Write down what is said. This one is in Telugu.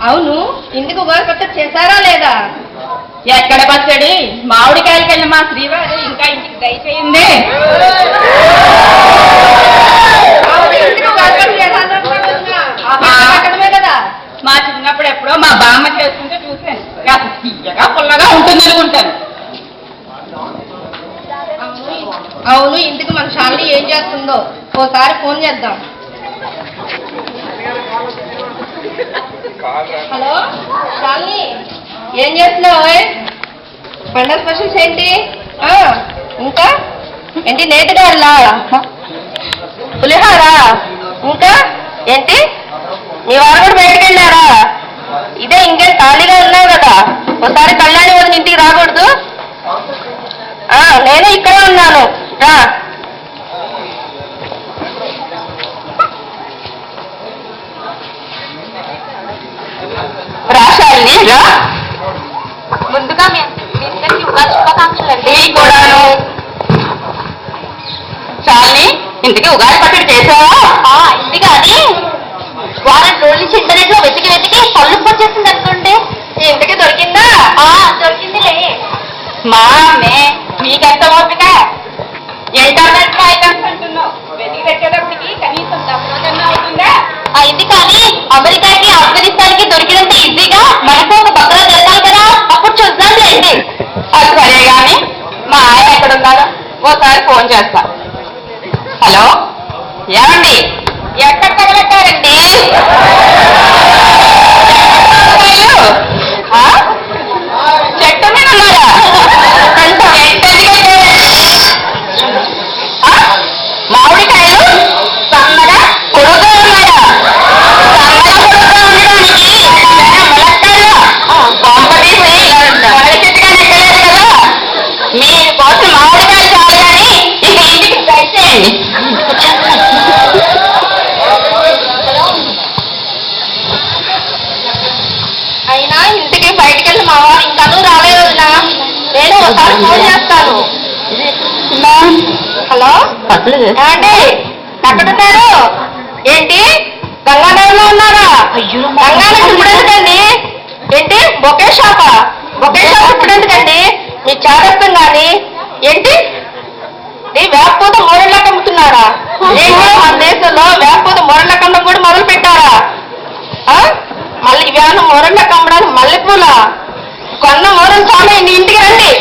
అవును, ఇంటికి ఉగాది పచ్చడి చేశారా లేదా? ఎక్కడ పచ్చడి? మామిడికాయలకి వెళ్ళి మా శ్రీవారు ఇంకా ఇంటికి దయచేయండి. కదా మా చిన్నప్పుడు ఎప్పుడో మా బామ్మ చేసుకుంటే చూశాను. కాస్త తీయగా పుల్లగా ఉంటుంది అనుకుంటాను. అవును, ఇంటికి మన శాలిని ఏం చేస్తుందో ఓసారి ఫోన్ చేద్దాం. హలో శాలిని, ఏం చేస్తున్నావు? పండగ స్పెషల్స్ ఏంటి? ఇంకా ఏంటి? నేతిగారులా, పులిహార, ఇంకా ఏంటి? మీ వారు కూడా బయటకు వెళ్ళారా? ఇదే ఇంకేం ఖాళీగా ఉన్నావు కదా, ఒకసారి కళ్యాణి వదిన ఇంటికి రాకూడదు? నేను ఇక్కడే ఉన్నాను, రా. రాశాలి రా. ముందుగా మీ అందరికీ ఉగాది శుభాకాంక్షలు అండి. కూడాను. చాలని ఇంటికి ఉగాది పచ్చడి చేసావా? ఇది కానీ వారం రోజుల నుంచి ఇంటర్నెట్ లో వెతికి వెతికి పళ్ళు వచ్చేసింది అనుకోండి. ఇంటికి దొరికిందా? దొరికిందిలే. మా అమ్మే మీకెంత ఓపిక? ఇంటర్నెట్ లో ఐటమ్స్ అంటున్నావు, వెతికి తెచ్చేటప్పటికి కనీసం డబ్బులన్నా అవుతుందా? ఇది కానీ అమెరికాకి ఆఫ్ఘనిస్తాన్కి దొరికినంత ఈజీగా మనకు ఒక పక్కన దొరకాలి కదా, అప్పుడు చూద్దాంలేండి. అది సరే గాని మా ఆయన ఎక్కడున్నారో ఓసారి ఫోన్ చేస్తా. హలో, ఏమండి? ఎక్కడ తగలట్టారండి? చెట్టు మీద ఉన్నారా? మామిడికాయలు సన్నగా పొడుగ్గా ఉన్నాయా? సన్నగా పొడుగ్గా ఉండడానికి ములక్కాయలు పంపదీసి మొదటి చెట్టుగానే ఎక్కలేదు కదా. మీ కోసం మామిడికాయలు చాలు కానీ ఇక ఇంటికి దయచేయండి. అయినా ఇంటికి బయటికి వెళ్ళి మా వారు ఇంకానూ రాలేదు వదినా. నేను ఒకసారి ఫోన్ చేస్తాను. హలో ఏమండి, ఎక్కడున్నారు? ఏంటి గంగానగర్లో ఉన్నారా? గంగానగర్ ఇప్పుడు ఎందుకండి? ఏంటి బొకే షాపా? బొకే షాప్ ఇప్పుడు ఎందుకండి? మీ చేరస్తాం కానీ ఏంటి వేపపూత మూరెళ్ళకి అమ్ముతున్నారా? ఏంటి మన దేశంలో వేపపూత మూరెళ్ళకి అమ్మడం కూడా మొదలు పెట్టారా? మళ్ళీ ఇవేమన్నా మూరెళ్ళకి అమ్మడానికి మల్లెపూల కొన్న మూరెలు చాలా ఇంటికి రండి.